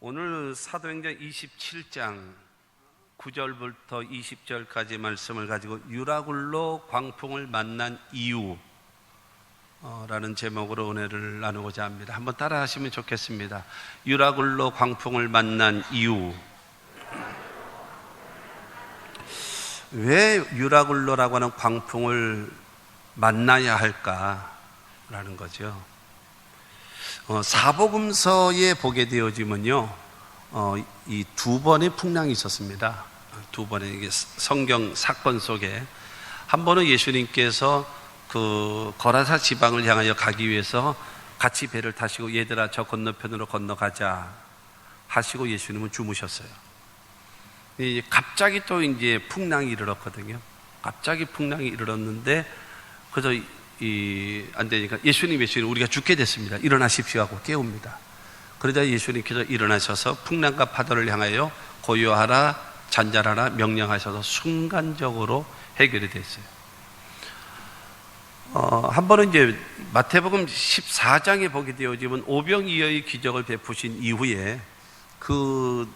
오늘 사도행전 27장 9절부터 20절까지 말씀을 가지고 유라굴로 광풍을 만난 이유 라는 제목으로 은혜를 나누고자 합니다. 한번 따라 하시면 좋겠습니다. 유라굴로 광풍을 만난 이유. 왜 유라굴로라고 하는 광풍을 만나야 할까라는 거죠. 사복음서에 보게 되어지면요, 이 두 번의 풍랑이 있었습니다. 두 번의 성경 사건 속에 한 번은 예수님께서 그 거라사 지방을 향하여 가기 위해서 같이 배를 타시고 얘들아 저 건너편으로 건너가자 하시고 예수님은 주무셨어요. 갑자기 또 이제 풍랑이 일어났거든요. 갑자기 풍랑이 일어났는데 그래서 안 되니까 예수님 우리가 죽게 됐습니다. 일어나십시오 하고 깨웁니다. 그러자 예수님께서 일어나셔서 풍랑과 파도를 향하여 고요하라 잔잔하라 명령하셔서 순간적으로 해결이 됐어요. 한 번은 이제 마태복음 14장에 보게 되어지면 오병이어의 기적을 베푸신 이후에 그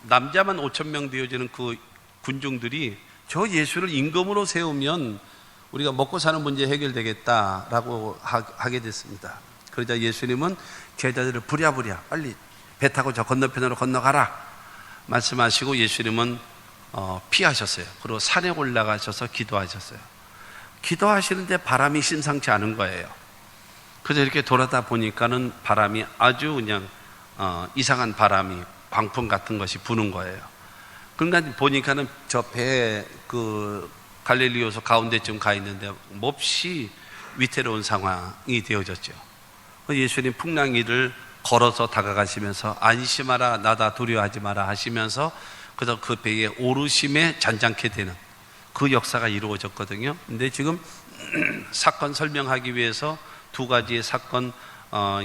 남자만 5,000명 되어지는 그 군중들이 저 예수를 임금으로 세우면 우리가 먹고 사는 문제 해결되겠다라고 하게 됐습니다. 그러자 예수님은 제자들을 부랴부랴 빨리 배 타고 저 건너편으로 건너가라 말씀하시고 예수님은 피하셨어요. 그리고 산에 올라가셔서 기도하셨어요. 기도하시는데 바람이 심상치 않은 거예요. 그래서 이렇게 돌아다 보니까는 바람이 아주 그냥 이상한 바람이 광풍 같은 것이 부는 거예요. 그러니까 보니까는 저 배에 갈릴리 호수 가운데쯤 가 있는데 몹시 위태로운 상황이 되어졌죠. 예수님 풍랑이를 걸어서 다가가시면서 안심하라 나다 두려워하지 마라 하시면서 그래서 그 배에 오르심에 잔잔케 되는 그 역사가 이루어졌거든요. 근데 지금 사건 설명하기 위해서 두 가지의 사건,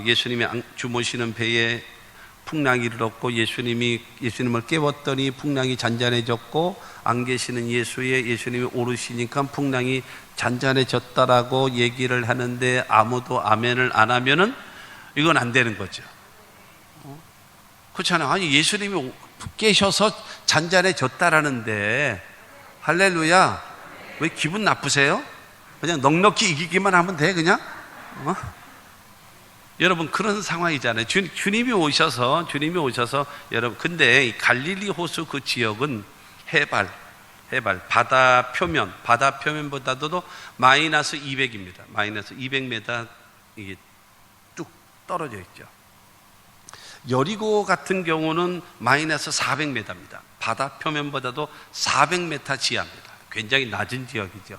예수님이 주무시는 배에 풍랑이 일었고 예수님을 깨웠더니 풍랑이 잔잔해졌고 안 계시는 예수님이 오르시니까 풍랑이 잔잔해졌다라고 얘기를 하는데 아무도 아멘을 안 하면은 이건 안 되는 거죠. 그렇잖아요. 아니 예수님이 깨셔서 잔잔해졌다라는데 할렐루야. 왜 기분 나쁘세요? 그냥 넉넉히 이기기만 하면 돼 그냥? 여러분 그런 상황이잖아요. 주님이 오셔서 여러분 근데 갈릴리 호수 그 지역은 해발 바다 표면보다도 마이너스 200입니다. 마이너스 200m 이게 뚝 떨어져 있죠. 여리고 같은 경우는 마이너스 400m입니다. 바다 표면보다도 400m 지하입니다. 굉장히 낮은 지역이죠.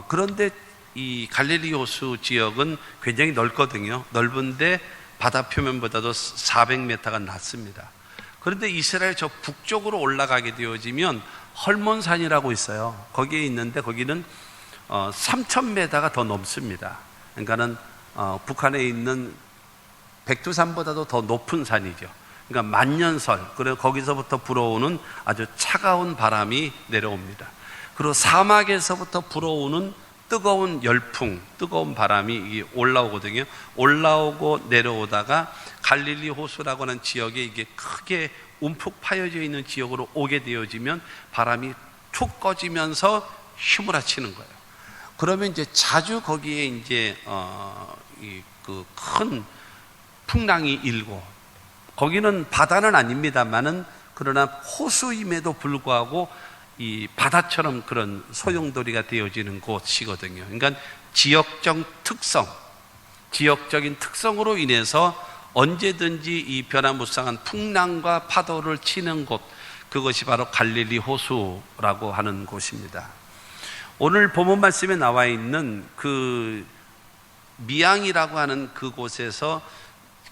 그런데 이 갈릴리 호수 지역은 굉장히 넓거든요. 넓은데 바다 표면보다도 400m가 낮습니다. 그런데 이스라엘 저 북쪽으로 올라가게 되어지면 헐몬산이라고 있어요. 거기에 있는데 거기는 3,000m가 더 넘습니다. 그러니까는 북한에 있는 백두산보다도 더 높은 산이죠. 그러니까 만년설, 그래서 거기서부터 불어오는 아주 차가운 바람이 내려옵니다. 그리고 사막에서부터 불어오는 뜨거운 열풍, 뜨거운 바람이 올라오거든요. 올라오고 내려오다가 갈릴리 호수라고 하는 지역에 이게 크게 움푹 파여져 있는 지역으로 오게 되어지면 바람이 툭 꺼지면서 휘몰아치는 거예요. 그러면 이제 자주 거기에 이제 그 큰 풍랑이 일고 거기는 바다는 아닙니다만은 그러나 호수임에도 불구하고 이 바다처럼 그런 소용돌이가 되어지는 곳이거든요. 그러니까 지역적인 특성으로 인해서 언제든지 이 변화무쌍한 풍랑과 파도를 치는 곳, 그것이 바로 갈릴리 호수라고 하는 곳입니다. 오늘 본문 말씀에 나와 있는 그 미앙이라고 하는 그곳에서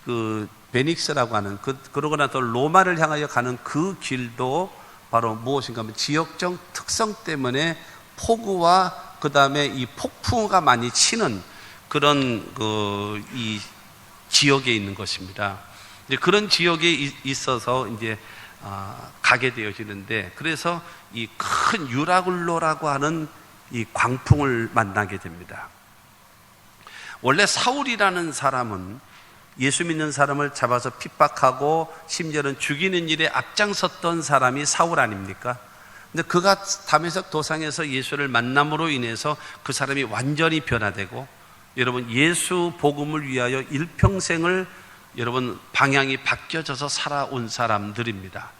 그 베닉스라고 하는 그러고 나서 로마를 향하여 가는 그 길도 바로 무엇인가 하면 지역적 특성 때문에 폭우와 그 다음에 이 폭풍우가 많이 치는 그런 이 지역에 있는 것입니다. 이제 그런 지역에 있어서 이제 가게 되어지는데 그래서 이 큰 유라굴로라고 하는 이 광풍을 만나게 됩니다. 원래 사울이라는 사람은 예수 믿는 사람을 잡아서 핍박하고 심지어는 죽이는 일에 앞장섰던 사람이 사울 아닙니까? 근데 그가 다메섹 도상에서 예수를 만남으로 인해서 그 사람이 완전히 변화되고, 여러분 예수 복음을 위하여 일평생을 여러분 방향이 바뀌어져서 살아온 사람들입니다.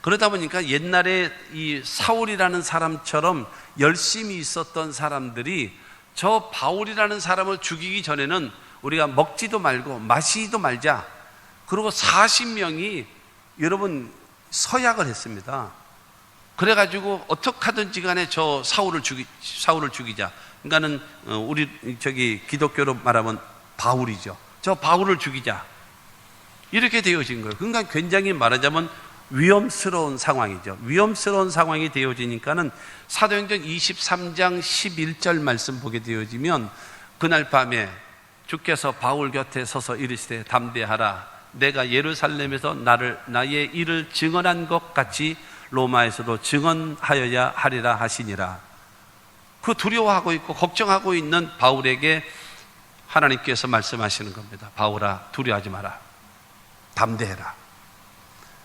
그러다 보니까 옛날에 이 사울이라는 사람처럼 열심히 있었던 사람들이 저 바울이라는 사람을 죽이기 전에는 우리가 먹지도 말고 마시지도 말자, 그리고 40명이 여러분 서약을 했습니다. 그래가지고 어떻게 하든지 간에 저 사울을 죽이자. 그러니까는 우리 기독교로 말하면 바울이죠. 저 바울을 죽이자. 이렇게 되어진 거예요. 그러니까 굉장히 말하자면 위험스러운 상황이죠. 위험스러운 상황이 되어지니까는 사도행전 23장 11절 말씀 보게 되어지면, 그날 밤에 주께서 바울 곁에 서서 이르시되 담대하라, 내가 예루살렘에서 나의 일을 증언한 것 같이 로마에서도 증언하여야 하리라 하시니라. 그 두려워하고 있고 걱정하고 있는 바울에게 하나님께서 말씀하시는 겁니다. 바울아, 두려워하지 마라. 담대해라.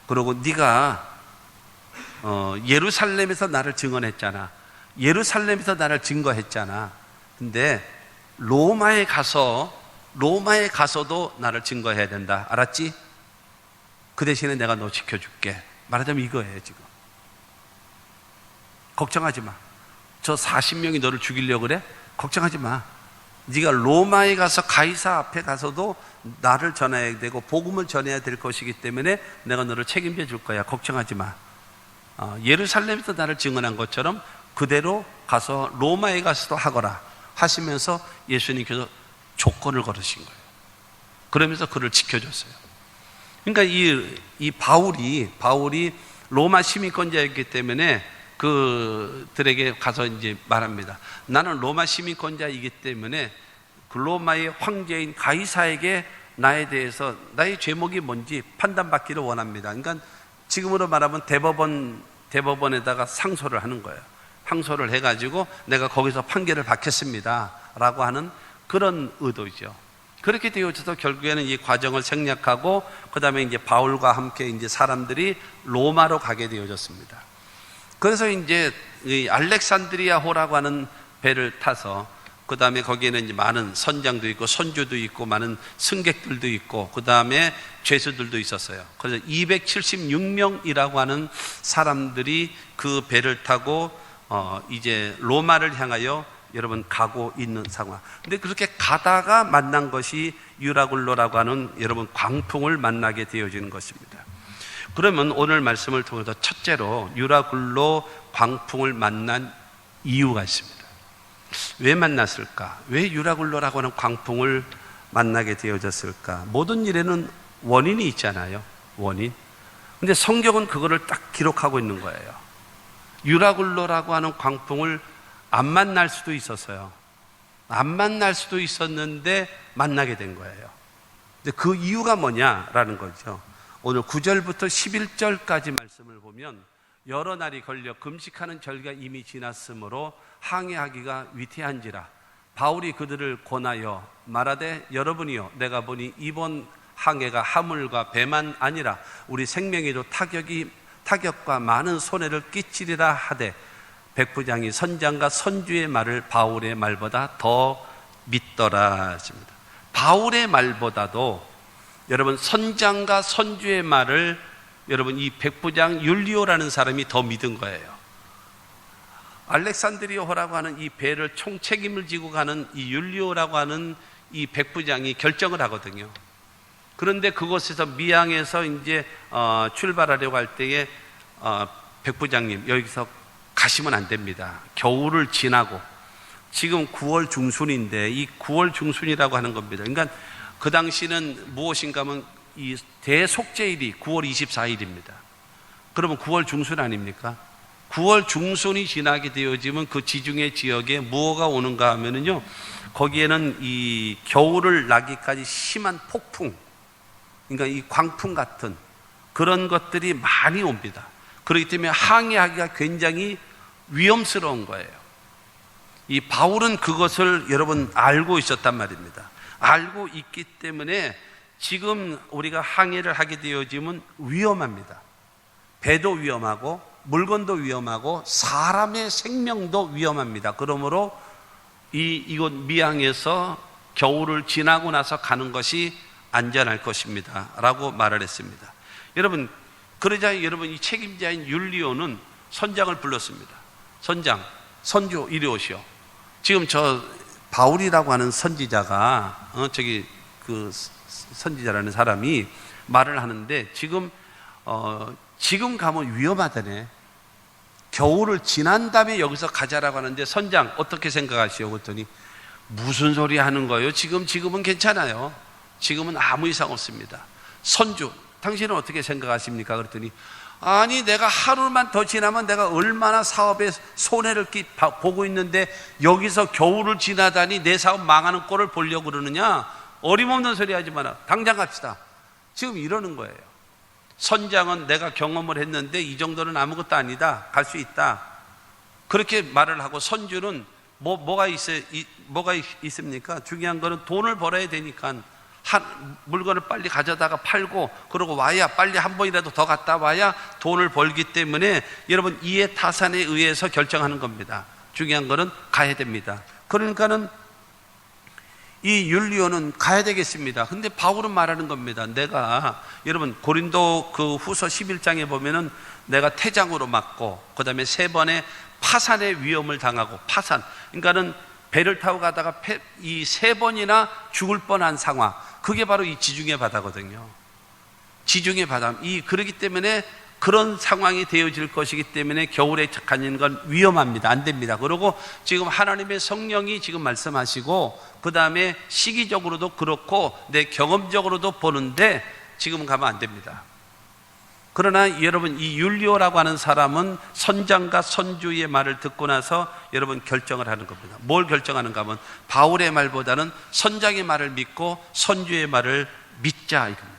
그리고 네가 예루살렘에서 나를 증언했잖아. 예루살렘에서 나를 증거했잖아. 근데 로마에 가서도 나를 증거해야 된다. 알았지? 그 대신에 내가 너 지켜줄게. 말하자면 이거예요. 지금 걱정하지 마. 저 40명이 너를 죽이려고 그래? 걱정하지 마. 네가 로마에 가서 가이사 앞에 가서도 나를 전해야 되고 복음을 전해야 될 것이기 때문에 내가 너를 책임져 줄 거야. 걱정하지 마. 예루살렘에서 나를 증언한 것처럼 그대로 가서 로마에 가서도 하거라 하시면서 예수님께서 조건을 걸으신 거예요. 그러면서 그를 지켜줬어요. 그러니까 이 바울이 로마 시민권자였기 때문에 그들에게 가서 이제 말합니다. 나는 로마 시민권자이기 때문에 그 로마의 황제인 가이사에게 나에 대해서 나의 죄목이 뭔지 판단받기를 원합니다. 그러니까 지금으로 말하면 대법원에다가 상소를 하는 거예요. 항소를 해가지고 내가 거기서 판결을 받겠습니다 라고 하는 그런 의도죠. 그렇게 되어져서 결국에는 이 과정을 생략하고 그 다음에 이제 바울과 함께 이제 사람들이 로마로 가게 되어졌습니다. 그래서 이제 이 알렉산드리아호라고 하는 배를 타서 그 다음에 거기에는 이제 많은 선장도 있고 선주도 있고 많은 승객들도 있고 그 다음에 죄수들도 있었어요. 그래서 276명이라고 하는 사람들이 그 배를 타고 이제 로마를 향하여 여러분 가고 있는 상황. 근데 그렇게 가다가 만난 것이 유라굴로라고 하는 여러분 광풍을 만나게 되어지는 것입니다. 그러면 오늘 말씀을 통해서 첫째로 유라굴로 광풍을 만난 이유가 있습니다. 왜 만났을까? 왜 유라굴로라고 하는 광풍을 만나게 되어졌을까? 모든 일에는 원인이 있잖아요. 원인. 근데 성경은 그거를 딱 기록하고 있는 거예요. 유라굴로라고 하는 광풍을 안 만날 수도 있었어요. 안 만날 수도 있었는데 만나게 된 거예요. 근데 그 이유가 뭐냐라는 거죠. 오늘 9절부터 11절까지 말씀을 보면 여러 날이 걸려 금식하는 절기가 이미 지났으므로 항해하기가 위태한지라 바울이 그들을 권하여 말하되 여러분이여 내가 보니 이번 항해가 화물과 배만 아니라 우리 생명에도 타격과 많은 손해를 끼치리라 하되 백부장이 선장과 선주의 말을 바울의 말보다 더 믿더라 하십니다. 바울의 말보다도 여러분 선장과 선주의 말을 여러분 이 백부장 율리오라는 사람이 더 믿은 거예요. 알렉산드리아호라고 하는 이 배를 총책임을 지고 가는 이 율리오라고 하는 이 백부장이 결정을 하거든요. 그런데 그곳에서 미항에서 이제 출발하려고 할 때에 백부장님 여기서 가시면 안 됩니다. 겨울을 지나고 지금 9월 중순인데 이 9월 중순이라고 하는 겁니다. 그러니까 그 당시는 무엇인가 하면 이 대속죄일이 9월 24일입니다. 그러면 9월 중순 아닙니까? 9월 중순이 지나게 되어지면 그 지중해 지역에 무엇가 오는가 하면은요, 거기에는 이 겨울을 나기까지 심한 폭풍, 그러니까 이 광풍 같은 그런 것들이 많이 옵니다. 그렇기 때문에 항해하기가 굉장히 위험스러운 거예요. 이 바울은 그것을 여러분 알고 있었단 말입니다. 알고 있기 때문에 지금 우리가 항해를 하게 되어지면 위험합니다. 배도 위험하고 물건도 위험하고 사람의 생명도 위험합니다. 그러므로 이곳 미항에서 겨울을 지나고 나서 가는 것이 안전할 것입니다 라고 말을 했습니다. 여러분, 그러자 여러분, 이 책임자인 율리오는 선장을 불렀습니다. 선장, 선주 이리 오시오. 지금 저 바울이라고 하는 선지자가 그 선지자라는 사람이 말을 하는데 지금 가면 위험하다네. 겨울을 지난 다음에 여기서 가자라고 하는데 선장 어떻게 생각하시오? 그랬더니 무슨 소리 하는 거예요? 지금은 괜찮아요. 지금은 아무 이상 없습니다. 선주, 당신은 어떻게 생각하십니까? 그랬더니 아니, 내가 하루만 더 지나면 내가 얼마나 사업에 손해를 보고 있는데 여기서 겨울을 지나다니 내 사업 망하는 꼴을 보려고 그러느냐? 어림없는 소리 하지 마라. 당장 갑시다. 지금 이러는 거예요. 선장은 내가 경험을 했는데 이 정도는 아무것도 아니다. 갈 수 있다. 그렇게 말을 하고 선주는 뭐가 있습니까? 중요한 거는 돈을 벌어야 되니까 물건을 빨리 가져다가 팔고 그러고 와야 빨리 한 번이라도 더 갔다 와야 돈을 벌기 때문에 여러분 이해 타산에 의해서 결정하는 겁니다. 중요한 거는 가야 됩니다. 그러니까는 이 율리오는 가야 되겠습니다. 근데 바울은 말하는 겁니다. 내가 여러분 고린도 그 후서 11장에 보면은 내가 태장으로 맞고 그 다음에 3번의 파산의 위험을 당하고 파산, 그러니까는 배를 타고 가다가 이 3번이나 죽을 뻔한 상황, 그게 바로 이 지중해 바다거든요. 지중해 바다. 그러기 때문에 그런 상황이 되어질 것이기 때문에 겨울에 가는 건 위험합니다. 안 됩니다. 그리고 지금 하나님의 성령이 지금 말씀하시고 그 다음에 시기적으로도 그렇고 내 경험적으로도 보는데 지금은 가면 안 됩니다. 그러나 여러분 이 율리오라고 하는 사람은 선장과 선주의 말을 듣고 나서 여러분 결정을 하는 겁니다. 뭘 결정하는가 하면 바울의 말보다는 선장의 말을 믿고 선주의 말을 믿자 이겁니다.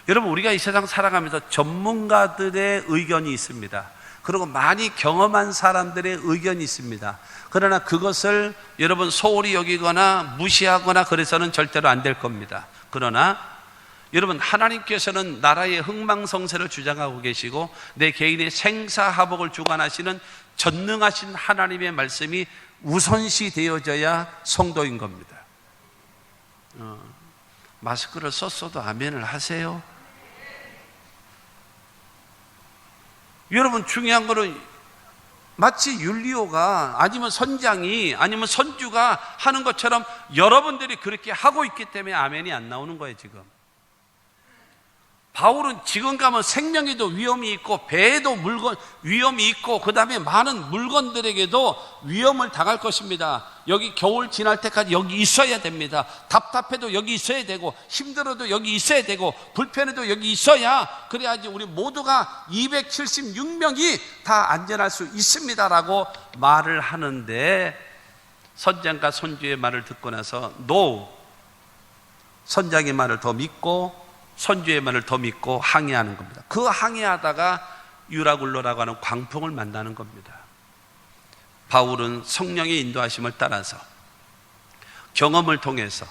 여러분 우리가 이 세상 살아가면서 전문가들의 의견이 있습니다. 그리고 많이 경험한 사람들의 의견이 있습니다. 그러나 그것을 여러분 소홀히 여기거나 무시하거나 그래서는 절대로 안 될 겁니다. 그러나 여러분 하나님께서는 나라의 흥망성쇠를 주장하고 계시고 내 개인의 생사화복을 주관하시는 전능하신 하나님의 말씀이 우선시 되어져야 성도인 겁니다. 마스크를 썼어도 아멘을 하세요. 여러분 중요한 거는 마치 율리오가 아니면 선장이 아니면 선주가 하는 것처럼 여러분들이 그렇게 하고 있기 때문에 아멘이 안 나오는 거예요. 지금 바울은 지금 가면 생명에도 위험이 있고 배에도 위험이 있고 그 다음에 많은 물건들에게도 위험을 당할 것입니다. 여기 겨울 지날 때까지 여기 있어야 됩니다. 답답해도 여기 있어야 되고 힘들어도 여기 있어야 되고 불편해도 여기 있어야 그래야지 우리 모두가 276명이 다 안전할 수 있습니다라고 말을 하는데 선장과 선주의 말을 듣고 나서 선장의 말을 더 믿고 선주의 말을 더 믿고 항해하는 겁니다. 그 항해하다가 유라굴로라고 하는 광풍을 만나는 겁니다. 바울은 성령의 인도하심을 따라서 경험을 통해서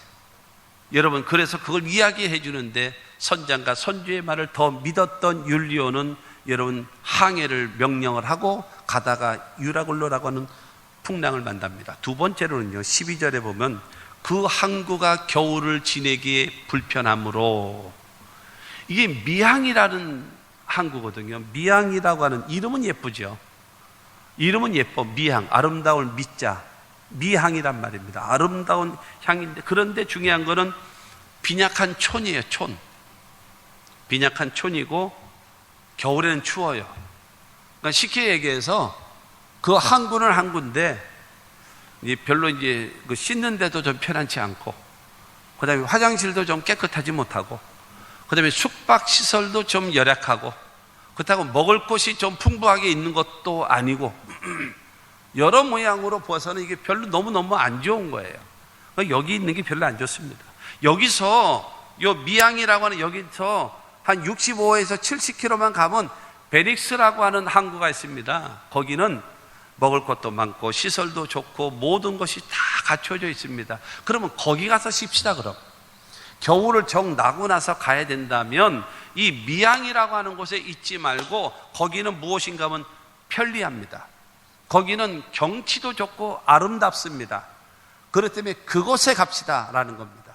여러분 그래서 그걸 이야기해 주는데 선장과 선주의 말을 더 믿었던 율리오는 여러분 항해를 명령을 하고 가다가 유라굴로라고 하는 풍랑을 만납니다. 두 번째로는요 12절에 보면 그 항구가 겨울을 지내기에 불편함으로, 이게 미항이라는 항구거든요. 미항이라고 하는 이름은 예쁘죠. 이름은 예뻐. 미항, 아름다울 미자, 미항이란 말입니다. 아름다운 향인데, 그런데 중요한 거는 빈약한 촌이에요. 촌. 빈약한 촌이고 겨울에는 추워요. 그러니까 쉽게 얘기해서 그 항구는 항구인데 별로 이제 씻는데도 좀 편안치 않고, 그 다음에 화장실도 좀 깨끗하지 못하고, 그 다음에 숙박 시설도 좀 열악하고, 그렇다고 먹을 곳이 좀 풍부하게 있는 것도 아니고, 여러 모양으로 봐서는 이게 별로 너무너무 안 좋은 거예요. 여기 있는 게 별로 안 좋습니다. 여기서 요 미항이라고 하는 여기서 한 65에서 70km만 가면 베릭스라고 하는 항구가 있습니다. 거기는 먹을 것도 많고 시설도 좋고 모든 것이 다 갖춰져 있습니다. 그러면 거기 가서 쉽시다. 그럼 겨울을 정 나고 나서 가야 된다면 이 미양이라고 하는 곳에 있지 말고 거기는 무엇인가 하면 편리합니다. 거기는 경치도 좋고 아름답습니다. 그렇기 때문에 그곳에 갑시다라는 겁니다.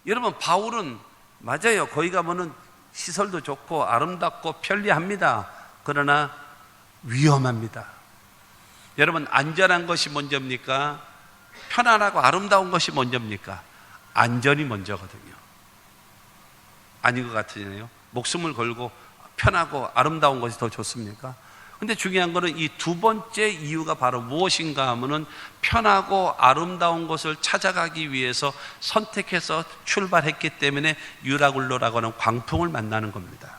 여러분, 바울은 맞아요. 거기 가면은 시설도 좋고 아름답고 편리합니다. 그러나 위험합니다. 여러분, 안전한 것이 먼저입니까? 편안하고 아름다운 것이 먼저입니까? 안전이 먼저거든요. 아닌 것 같으네요. 목숨을 걸고 편하고 아름다운 것이 더 좋습니까? 근데 중요한 거는 이 두 번째 이유가 바로 무엇인가 하면은 편하고 아름다운 것을 찾아가기 위해서 선택해서 출발했기 때문에 유라굴로라고 하는 광풍을 만나는 겁니다.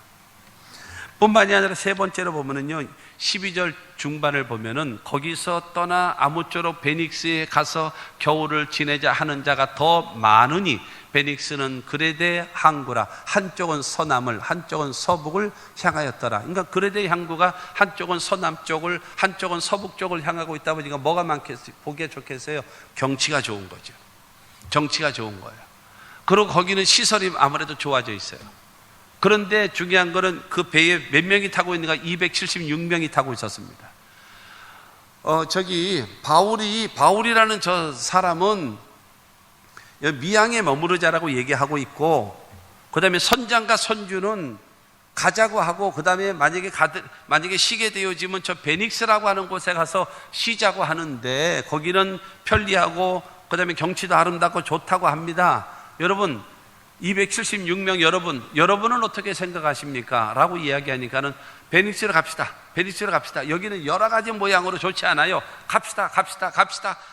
뿐만이 아니라 세 번째로 보면은요, 12절 중반을 보면은 거기서 떠나 아무쪼록 베닉스에 가서 겨울을 지내자 하는 자가 더 많으니 베닉스는 그레데 항구라, 한쪽은 서남을 한쪽은 서북을 향하였더라. 그러니까 그레데 항구가 한쪽은 서남쪽을 한쪽은 서북쪽을 향하고 있다 보니까 뭐가 많겠어요? 보기에 좋겠어요? 경치가 좋은 거죠. 정치가 좋은 거예요. 그리고 거기는 시설이 아무래도 좋아져 있어요. 그런데 중요한 거는 그 배에 몇 명이 타고 있는가? 276명이 타고 있었습니다. 바울이라는 저 사람은 미양에 머무르자라고 얘기하고 있고, 그 다음에 선장과 선주는 가자고 하고, 그 다음에 만약에 쉬게 되어지면 저 베닉스라고 하는 곳에 가서 쉬자고 하는데, 거기는 편리하고, 그 다음에 경치도 아름답고 좋다고 합니다. 여러분, 276명 여러분은 어떻게 생각하십니까? 라고 이야기하니까는 베닉스로 갑시다. 여기는 여러 가지 모양으로 좋지 않아요. 갑시다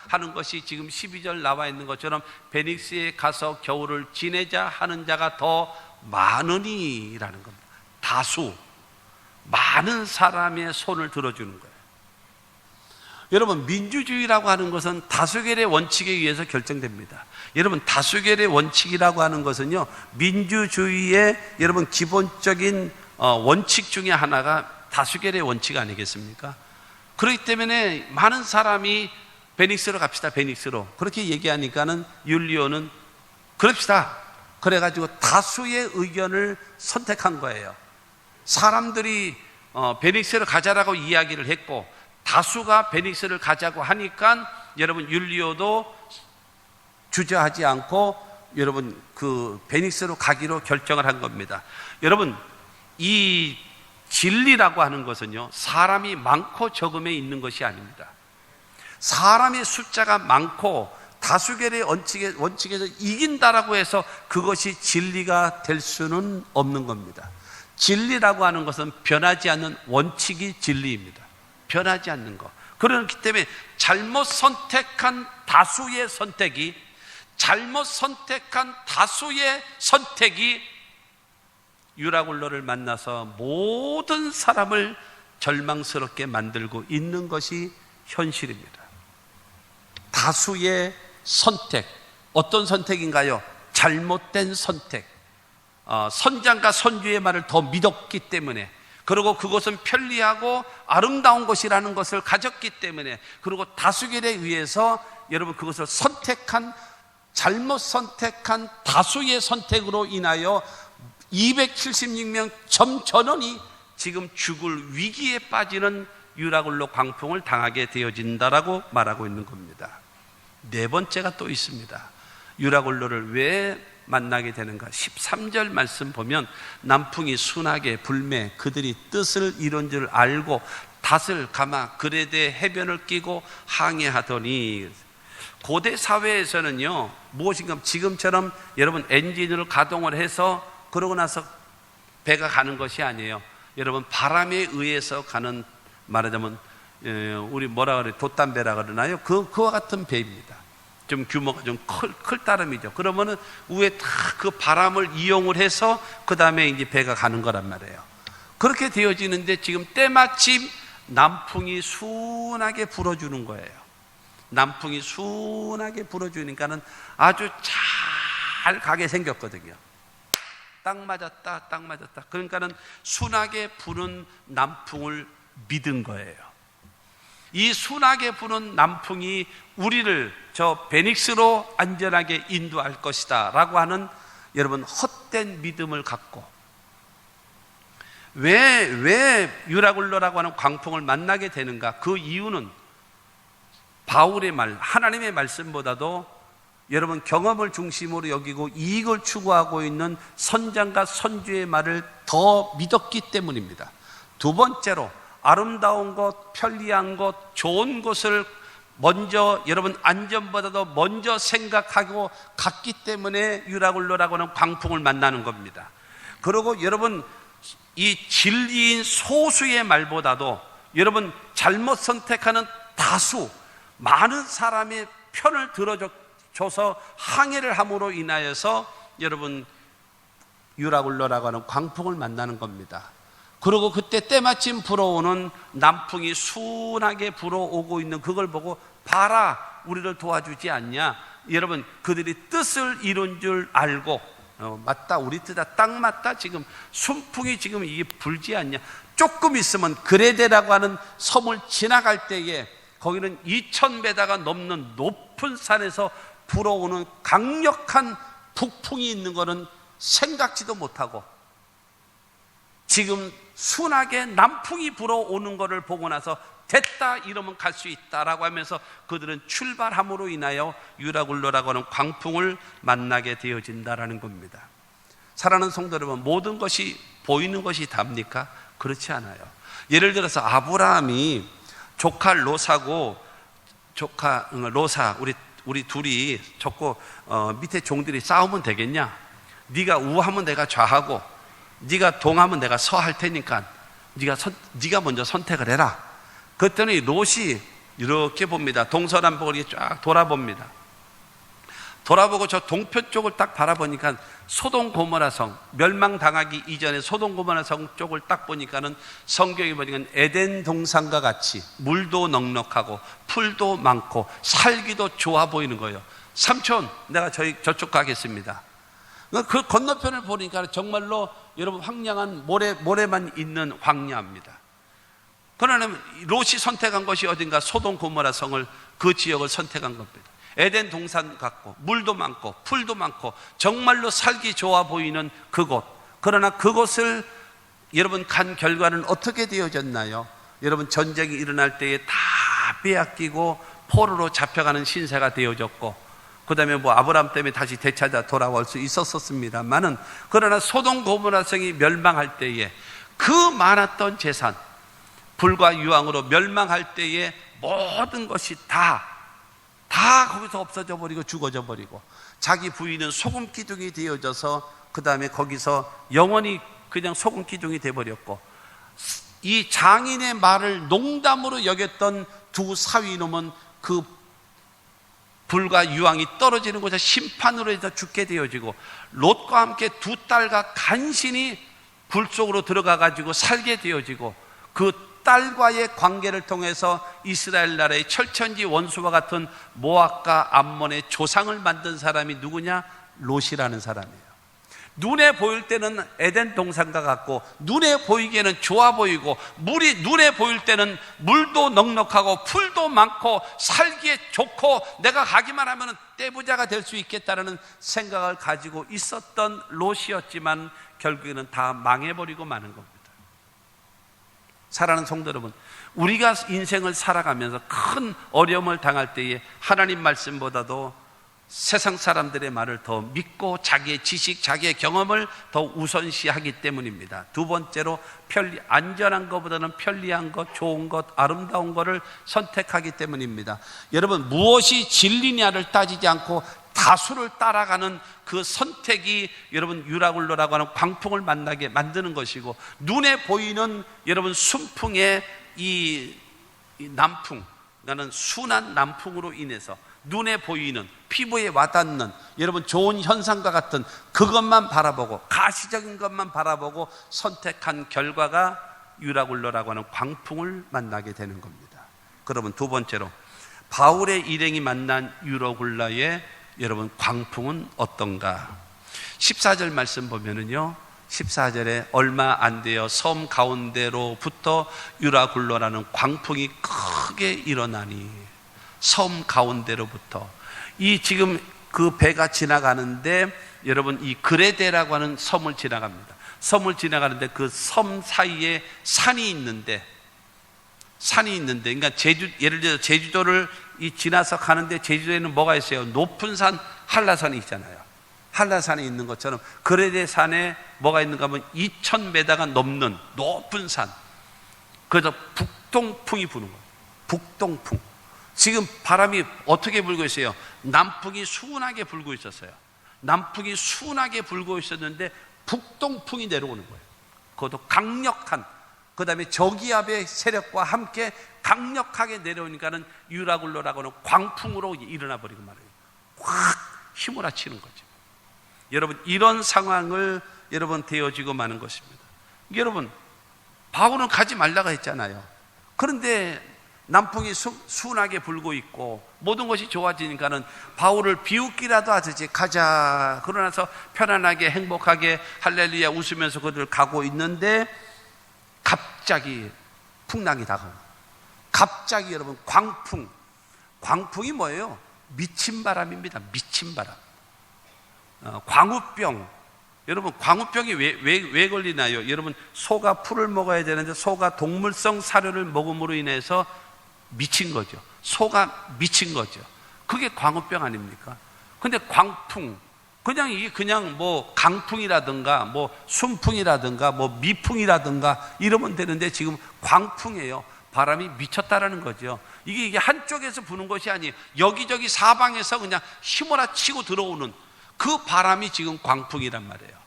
하는 것이 지금 12절 나와 있는 것처럼 베닉스에 가서 겨울을 지내자 하는 자가 더 많으니라는 겁니다. 다수, 많은 사람의 손을 들어주는 거예요. 여러분, 민주주의라고 하는 것은 다수결의 원칙에 의해서 결정됩니다. 여러분, 다수결의 원칙이라고 하는 것은요, 민주주의의 여러분 기본적인 원칙 중에 하나가 다수결의 원칙 아니겠습니까? 그렇기 때문에 많은 사람이 베닉스로 갑시다, 베닉스로 그렇게 얘기하니까는 율리오는 그럽시다. 그래가지고 다수의 의견을 선택한 거예요. 사람들이 베닉스로 가자라고 이야기를 했고, 다수가 베닉스를 가자고 하니까 여러분 율리오도 주저하지 않고 여러분 그 베닉스로 가기로 결정을 한 겁니다. 여러분, 이 진리라고 하는 것은요, 사람이 많고 적음에 있는 것이 아닙니다. 사람의 숫자가 많고 다수결의 원칙에서 이긴다라고 해서 그것이 진리가 될 수는 없는 겁니다. 진리라고 하는 것은 변하지 않는 원칙이 진리입니다. 변하지 않는 것. 그렇기 때문에 잘못 선택한 다수의 선택이 유라굴로를 만나서 모든 사람을 절망스럽게 만들고 있는 것이 현실입니다. 다수의 선택, 어떤 선택인가요? 잘못된 선택. 선장과 선주의 말을 더 믿었기 때문에, 그리고 그것은 편리하고 아름다운 것이라는 것을 가졌기 때문에, 그리고 다수결에 의해서 여러분 그것을 잘못 선택한 다수의 선택으로 인하여 276명 전원이 지금 죽을 위기에 빠지는 유라굴로 광풍을 당하게 되어진다라고 말하고 있는 겁니다. 네 번째가 또 있습니다. 유라굴로를 왜 만나게 되는가? 13절 말씀 보면 남풍이 순하게 불매 그들이 뜻을 이룬 줄 알고 닷을 감아 그레데 해변을 끼고 항해하더니, 고대 사회에서는요, 무엇인가 지금처럼 여러분 엔진을 가동을 해서 그러고 나서 배가 가는 것이 아니에요. 여러분, 바람에 의해서 가는, 말하자면 우리 뭐라 그래, 돛담배라 그러나요? 그와 같은 배입니다. 좀 규모가 좀 클 따름이죠. 그러면은 위에 다 그 바람을 이용을 해서 그 다음에 이제 배가 가는 거란 말이에요. 그렇게 되어지는데 지금 때마침 남풍이 순하게 불어주는 거예요. 남풍이 순하게 불어주니까는 아주 잘 가게 생겼거든요. 딱 맞았다. 그러니까는 순하게 부는 남풍을 믿은 거예요. 이 순하게 부는 남풍이 우리를 저 베닉스로 안전하게 인도할 것이다 라고 하는 여러분 헛된 믿음을 갖고 왜 유라굴로라고 하는 광풍을 만나게 되는가? 그 이유는 바울의 말, 하나님의 말씀보다도 여러분 경험을 중심으로 여기고 이익을 추구하고 있는 선장과 선주의 말을 더 믿었기 때문입니다. 두 번째로 아름다운 것, 편리한 것, 좋은 것을 먼저 여러분 안전보다도 먼저 생각하고 갔기 때문에 유라굴로라고 하는 광풍을 만나는 겁니다. 그리고 여러분 이 진리인 소수의 말보다도 여러분 잘못 선택하는 다수 많은 사람의 편을 들어줘서 항해를 함으로 인하여서 여러분 유라굴로라고 하는 광풍을 만나는 겁니다. 그리고 그때 때마침 불어오는 남풍이 순하게 불어오고 있는 그걸 보고 봐라 우리를 도와주지 않냐. 여러분 그들이 뜻을 이룬 줄 알고 맞다 우리 뜻다 딱 맞다 지금 순풍이 지금 이게 불지 않냐. 조금 있으면 그레데라고 하는 섬을 지나갈 때에 거기는 2000배다가 넘는 높은 산에서 불어오는 강력한 북풍이 있는 것은 생각지도 못하고 지금 순하게 남풍이 불어오는 것을 보고 나서 됐다 이러면 갈 수 있다라고 하면서 그들은 출발함으로 인하여 유라굴로라고 하는 광풍을 만나게 되어진다라는 겁니다. 사랑하는 성도 여러분, 모든 것이 보이는 것이 답니까? 그렇지 않아요. 예를 들어서 아브라함이 조카 롯하고 조카 롯아 우리 둘이 좋고 밑에 종들이 싸우면 되겠냐? 네가 우하면 내가 좌하고 네가 동하면 내가 서할 테니까 네가 먼저 선택을 해라. 그랬더니 롯이 이렇게 봅니다. 동서남북을 이렇게 쫙 돌아봅니다. 돌아보고 저 동편 쪽을 딱 바라보니까 소돔 고모라 성, 멸망당하기 이전에 소돔 고모라 성 쪽을 딱 보니까는 성경이 보니까 에덴 동산과 같이 물도 넉넉하고 풀도 많고 살기도 좋아 보이는 거예요. 삼촌, 내가 저쪽 가겠습니다. 그 건너편을 보니까 정말로 여러분 황량한 모래만 있는 황야입니다. 그러나 롯이 선택한 것이 어딘가 소돔 고모라 성을 그 지역을 선택한 겁니다. 에덴 동산 같고 물도 많고 풀도 많고 정말로 살기 좋아 보이는 그곳. 그러나 그곳을 여러분 간 결과는 어떻게 되어졌나요? 여러분 전쟁이 일어날 때에 다 빼앗기고 포로로 잡혀가는 신세가 되어졌고 그 다음에 아브라함 때문에 다시 되찾아 돌아올 수 있었습니다만은 그러나 소돔 고모라 성이 멸망할 때에 그 많았던 재산 불과 유황으로 멸망할 때에 모든 것이 다 거기서 없어져 버리고 죽어져 버리고 자기 부인은 소금 기둥이 되어져서 그 다음에 거기서 영원히 그냥 소금 기둥이 되어버렸고 이 장인의 말을 농담으로 여겼던 두 사위놈은 그 불과 유황이 떨어지는 곳에 심판으로 해서 죽게 되어지고 롯과 함께 두 딸과 간신히 굴 속으로 들어가 가지고 살게 되어지고 그 딸과의 관계를 통해서 이스라엘 나라의 철천지 원수와 같은 모압과 암몬의 조상을 만든 사람이 누구냐? 롯이라는 사람이에요. 눈에 보일 때는 에덴 동산과 같고 눈에 보이기에는 좋아 보이고 물이 눈에 보일 때는 물도 넉넉하고 풀도 많고 살기에 좋고 내가 가기만 하면 떼부자가 될 수 있겠다는 생각을 가지고 있었던 롯이었지만 결국에는 다 망해버리고 마는 겁니다. 사랑하는 성도 여러분, 우리가 인생을 살아가면서 큰 어려움을 당할 때에 하나님 말씀보다도 세상 사람들의 말을 더 믿고 자기의 지식, 자기의 경험을 더 우선시하기 때문입니다. 두 번째로 안전한 것보다는 편리한 것, 좋은 것, 아름다운 것을 선택하기 때문입니다. 여러분, 무엇이 진리냐를 따지지 않고 다수를 따라가는 그 선택이 여러분 유라굴로라고 하는 광풍을 만나게 만드는 것이고 눈에 보이는 여러분 순풍의 이 남풍, 나는 순한 남풍으로 인해서 눈에 보이는 피부에 와닿는 여러분 좋은 현상과 같은 그것만 바라보고 가시적인 것만 바라보고 선택한 결과가 유라굴로라고 하는 광풍을 만나게 되는 겁니다. 그러면 두 번째로 바울의 일행이 만난 유라굴로의 여러분 광풍은 어떤가? 14절 말씀 보면은요 14절에 얼마 안 되어 섬 가운데로부터 유라굴로라는 광풍이 크게 일어나니 섬 가운데로부터 이 지금 그 배가 지나가는데 여러분 이 그레데라고 하는 섬을 지나갑니다. 섬을 지나가는데 그 섬 사이에 산이 있는데 그러니까 예를 들어 제주도를 지나서 가는데 제주도에는 뭐가 있어요? 높은 산 한라산이 있잖아요. 한라산이 있는 것처럼 그레데 산에 뭐가 있는가 하면 2000m가 넘는 높은 산. 그래서 북동풍이 부는 거예요. 북동풍. 지금 바람이 어떻게 불고 있어요? 남풍이 순하게 불고 있었어요. 남풍이 순하게 불고 있었는데 북동풍이 내려오는 거예요. 그것도 강력한, 그 다음에 저기압의 세력과 함께 강력하게 내려오니까는 유라굴로라고 하는 광풍으로 일어나 버리고 말이에요. 확 휘몰아치는 거죠. 여러분, 이런 상황을 여러분 되어지고 마는 것입니다. 여러분, 바울은 가지 말라고 했잖아요. 그런데 남풍이 순하게 불고 있고 모든 것이 좋아지니까는 바울을 비웃기라도 하듯이 가자. 그러나서 편안하게 행복하게 할렐루야 웃으면서 그들 가고 있는데 갑자기 풍랑이 다가옵니다. 갑자기 여러분 광풍이 뭐예요? 미친 바람입니다. 미친 바람. 광우병. 여러분, 광우병이 왜 걸리나요? 여러분, 소가 풀을 먹어야 되는데 소가 동물성 사료를 먹음으로 인해서 미친 거죠. 소가 미친 거죠. 그게 광우병 아닙니까? 근데 광풍, 그냥 뭐 강풍이라든가 뭐 순풍이라든가 뭐 미풍이라든가 이러면 되는데 지금 광풍이에요. 바람이 미쳤다라는 거죠. 이게 한쪽에서 부는 것이 아니에요. 여기저기 사방에서 그냥 휘몰아치고 들어오는 그 바람이 지금 광풍이란 말이에요.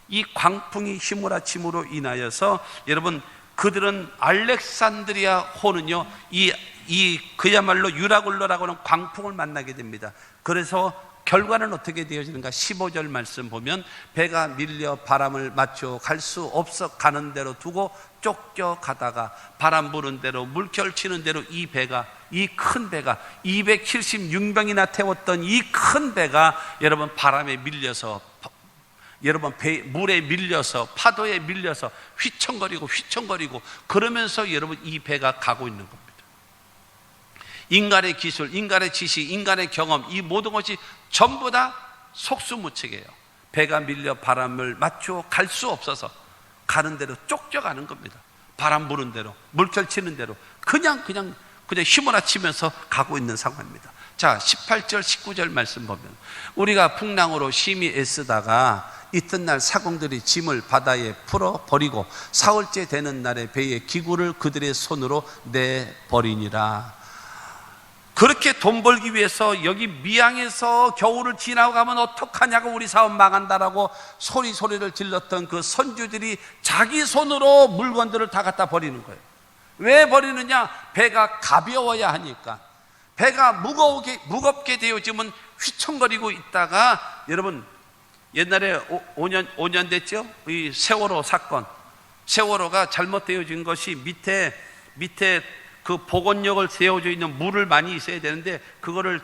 이 광풍이 휘몰아침으로 인하여서 여러분, 그들은 알렉산드리아 호는요, 그야말로 유라굴로라고 하는 광풍을 만나게 됩니다. 그래서 결과는 어떻게 되어지는가? 15절 말씀 보면 배가 밀려 바람을 맞춰 갈 수 없어 가는 대로 두고 쫓겨가다가 바람 부는 대로 물결 치는 대로 이 큰 배가 276명이나 태웠던 이 큰 배가 여러분 바람에 밀려서 여러분 물에 밀려서 파도에 밀려서 휘청거리고 그러면서 여러분 이 배가 가고 있는 겁니다. 인간의 기술, 인간의 지식, 인간의 경험, 이 모든 것이 전부 다 속수무책이에요. 배가 밀려 바람을 맞추어 갈 수 없어서 가는 대로 쫓겨가는 겁니다. 바람 부는 대로, 물결 치는 대로 그냥 휘몰아치면서 가고 있는 상황입니다. 자, 18절, 19절 말씀 보면 우리가 풍랑으로 심히 애쓰다가 이튿날 사공들이 짐을 바다에 풀어버리고 사흘째 되는 날에 배의 기구를 그들의 손으로 내버리니라. 그렇게 돈 벌기 위해서 여기 미양에서 겨울을 지나고 가면 어떡하냐고 우리 사업 망한다라고 소리를 질렀던 그 선주들이 자기 손으로 물건들을 다 갖다 버리는 거예요. 왜 버리느냐? 배가 가벼워야 하니까. 배가 무겁게 되어지면 휘청거리고 있다가 여러분, 옛날에 5년 됐죠? 이 세월호 사건. 세월호가 잘못되어진 것이 밑에 그 복원역을 세워져 있는 물을 많이 있어야 되는데 그거를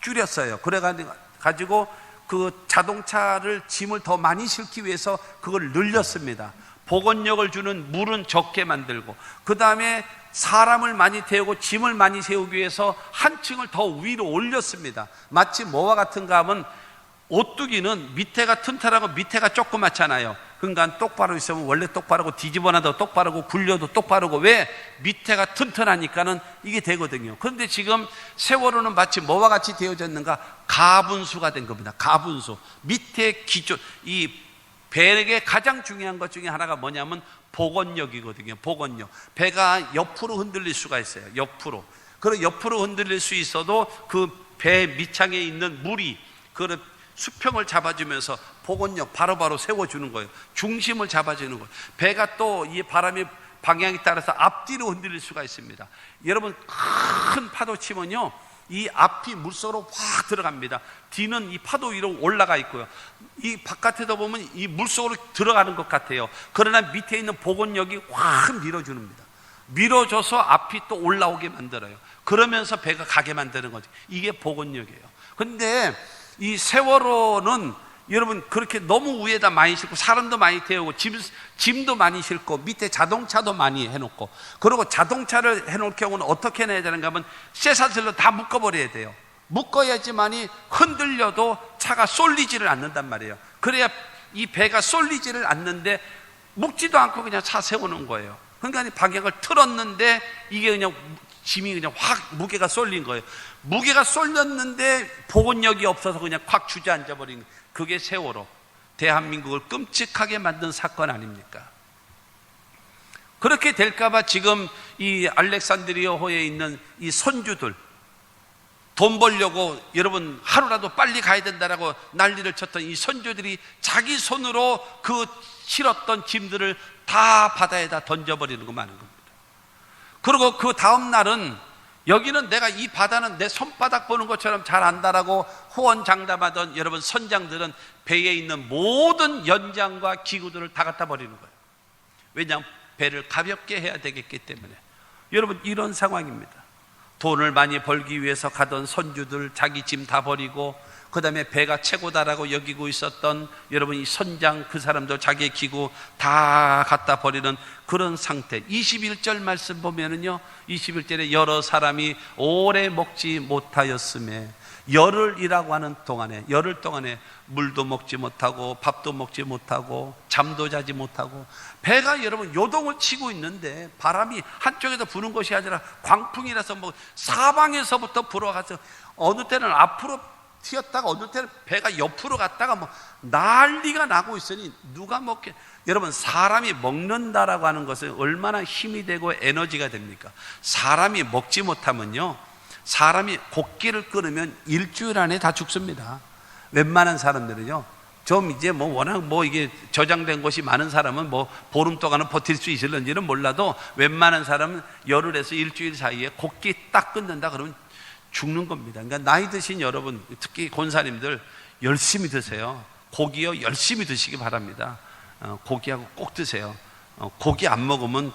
줄였어요. 그래가지고 그 자동차를 짐을 더 많이 싣기 위해서 그걸 늘렸습니다. 복원역을 주는 물은 적게 만들고 그 다음에 사람을 많이 태우고 짐을 많이 세우기 위해서 한 층을 더 위로 올렸습니다. 마치 뭐와 같은가 하면 오뚜기는 밑에가 튼튼하고 밑에가 조그맣잖아요. 그러니까 똑바로 있으면 원래 똑바르고 뒤집어놔도 똑바르고 굴려도 똑바르고, 왜? 밑에가 튼튼하니까는 이게 되거든요. 그런데 지금 세월호는 마치 뭐와 같이 되어졌는가? 가분수가 된 겁니다. 가분수. 밑에 기존, 이 배에게 가장 중요한 것 중에 하나가 뭐냐면 복원력이거든요. 복원력. 배가 옆으로 흔들릴 수가 있어요. 옆으로. 그리고 옆으로 흔들릴 수 있어도 그 배 밑창에 있는 물이 그 수평을 잡아주면서 복원력 바로바로 세워주는 거예요. 중심을 잡아주는 거예요. 배가 또 이 바람의 방향에 따라서 앞뒤로 흔들릴 수가 있습니다. 여러분, 큰 파도 치면요, 이 앞이 물속으로 확 들어갑니다. 뒤는 이 파도 위로 올라가 있고요. 이 바깥에도 보면 이 물속으로 들어가는 것 같아요. 그러나 밑에 있는 복원력이 확 밀어줍니다. 밀어줘서 앞이 또 올라오게 만들어요. 그러면서 배가 가게 만드는 거죠. 이게 복원력이에요. 근데 이 세월호는 여러분 그렇게 너무 위에다 많이 싣고 사람도 많이 태우고 짐도 많이 싣고 밑에 자동차도 많이 해놓고, 그리고 자동차를 해놓을 경우는 어떻게 해야 되는가 하면 쇠사슬로 다 묶어버려야 돼요. 묶어야지만이 흔들려도 차가 쏠리지를 않는단 말이에요. 그래야 이 배가 쏠리지를 않는데 묶지도 않고 그냥 차 세우는 거예요. 그러니까 방향을 틀었는데 이게 그냥 짐이 그냥 확 무게가 쏠린 거예요. 무게가 쏠렸는데 복원력이 없어서 그냥 확 주저앉아 버린 거예요. 그게 세월호, 대한민국을 끔찍하게 만든 사건 아닙니까? 그렇게 될까봐 지금 이 알렉산드리아호에 있는 이 선주들, 돈 벌려고 여러분 하루라도 빨리 가야 된다라고 난리를 쳤던 이 선조들이 자기 손으로 그 실었던 짐들을 다 바다에다 던져버리는 거 많은 겁니다. 그리고 그 다음 날은 여기는 내가 이 바다는 내 손바닥 보는 것처럼 잘 안다라고 호언장담하던 여러분 선장들은 배에 있는 모든 연장과 기구들을 다 갖다 버리는 거예요. 왜냐하면 배를 가볍게 해야 되겠기 때문에. 여러분 이런 상황입니다. 돈을 많이 벌기 위해서 가던 선주들 자기 짐 다 버리고, 그 다음에 배가 최고다라고 여기고 있었던 여러분 이 선장 그 사람도 자기의 기구 다 갖다 버리는 그런 상태. 21절 말씀 보면은요, 21절에 여러 사람이 오래 먹지 못하였음에, 열흘이라고 하는 동안에, 열흘 동안에 물도 먹지 못하고 밥도 먹지 못하고 잠도 자지 못하고, 배가 여러분 요동을 치고 있는데 바람이 한쪽에서 부는 것이 아니라 광풍이라서 뭐 사방에서부터 불어가서 어느 때는 앞으로 튀었다가 어느 때는 배가 옆으로 갔다가 뭐 난리가 나고 있으니 누가 먹게. 여러분 사람이 먹는다라고 하는 것은 얼마나 힘이 되고 에너지가 됩니까? 사람이 먹지 못하면요, 사람이 곡기를 끊으면 일주일 안에 다 죽습니다. 웬만한 사람들은요, 좀 이제 뭐 워낙 뭐 이게 저장된 것이 많은 사람은 뭐 보름 동안은 버틸 수 있을런지는 몰라도 웬만한 사람은 열흘에서 일주일 사이에 곡기 딱 끊는다 그러면 죽는 겁니다. 그러니까 나이 드신 여러분, 특히 권사님들 열심히 드세요. 고기요 열심히 드시기 바랍니다. 고기하고 꼭 드세요. 고기 안 먹으면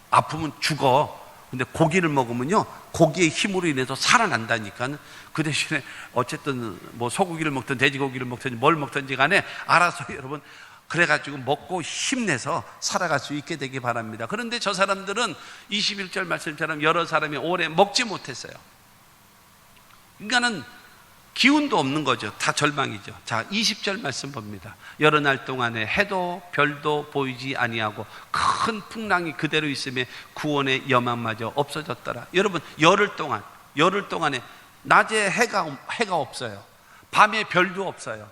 아프면 죽어. 근데 고기를 먹으면요, 고기의 힘으로 인해서 살아난다니까. 그 대신에 어쨌든 뭐 소고기를 먹든 돼지고기를 먹든 뭘 먹든지 간에 알아서 여러분 그래가지고 먹고 힘내서 살아갈 수 있게 되기 바랍니다. 그런데 저 사람들은 21절 말씀처럼 여러 사람이 오래 먹지 못했어요. 그러니까는 기운도 없는 거죠. 다 절망이죠. 자, 20절 말씀 봅니다. 여러 날 동안에 해도 별도 보이지 아니하고 큰 풍랑이 그대로 있음에 구원의 여망마저 없어졌더라. 여러분 열흘 동안에 낮에 해가 없어요. 밤에 별도 없어요.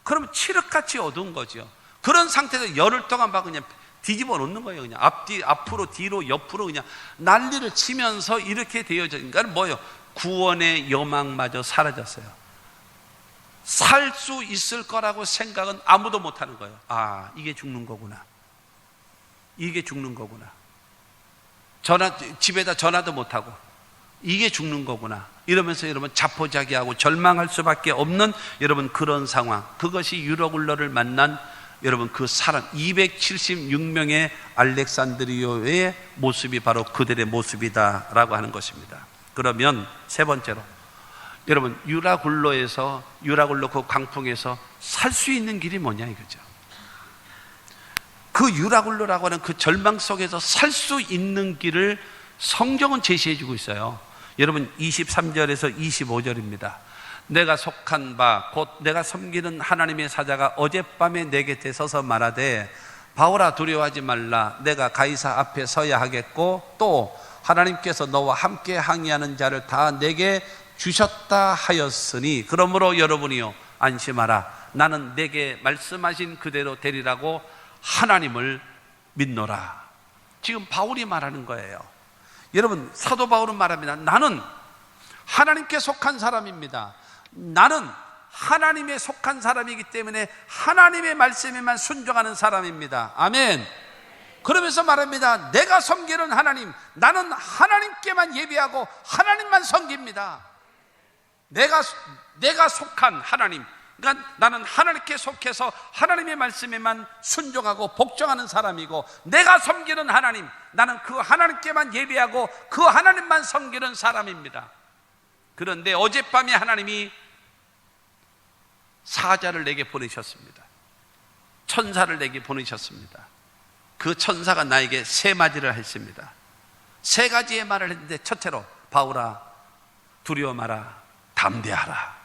그러면 칠흑같이 어두운 거죠. 그런 상태에서 열흘 동안 막 그냥 뒤집어 놓는 거예요. 그냥 앞으로 뒤로 옆으로 그냥 난리를 치면서 이렇게 되어지니까 뭐예요? 구원의 여망마저 사라졌어요. 살 수 있을 거라고 생각은 아무도 못하는 거예요. 아, 이게 죽는 거구나. 이게 죽는 거구나. 집에다 전화도 못하고 이게 죽는 거구나. 이러면서 여러분 자포자기하고 절망할 수밖에 없는 여러분 그런 상황. 그것이 유라굴로를 만난 여러분 그 사람 276명의 알렉산드리아의 모습이 바로 그들의 모습이다라고 하는 것입니다. 그러면 세 번째로, 여러분 유라굴로 그 광풍에서 살 수 있는 길이 뭐냐 이거죠. 그 유라굴로라고 하는 그 절망 속에서 살 수 있는 길을 성경은 제시해 주고 있어요. 여러분 23절에서 25절입니다. 내가 속한 바 곧 내가 섬기는 하나님의 사자가 어젯밤에 내 곁에 서서 말하되, 바울아 두려워하지 말라. 내가 가이사 앞에 서야 하겠고 또 하나님께서 너와 함께 항의하는 자를 다 내게 주셨다 하였으니, 그러므로 여러분이요 안심하라. 나는 내게 말씀하신 그대로 되리라고 하나님을 믿노라. 지금 바울이 말하는 거예요. 여러분 사도 바울은 말합니다. 나는 하나님께 속한 사람입니다. 나는 하나님에 속한 사람이기 때문에 하나님의 말씀에만 순종하는 사람입니다. 아멘. 그러면서 말합니다. 내가 섬기는 하나님, 나는 하나님께만 예배하고 하나님만 섬깁니다. 내가 속한 하나님, 그러니까 나는 하나님께 속해서 하나님의 말씀에만 순종하고 복종하는 사람이고, 내가 섬기는 하나님, 나는 그 하나님께만 예배하고 그 하나님만 섬기는 사람입니다. 그런데 어젯밤에 하나님이 사자를 내게 보내셨습니다. 천사를 내게 보내셨습니다. 그 천사가 나에게 세 마디를 했습니다. 세 가지의 말을 했는데, 첫째로 바울아 두려워 마라. 담대하라.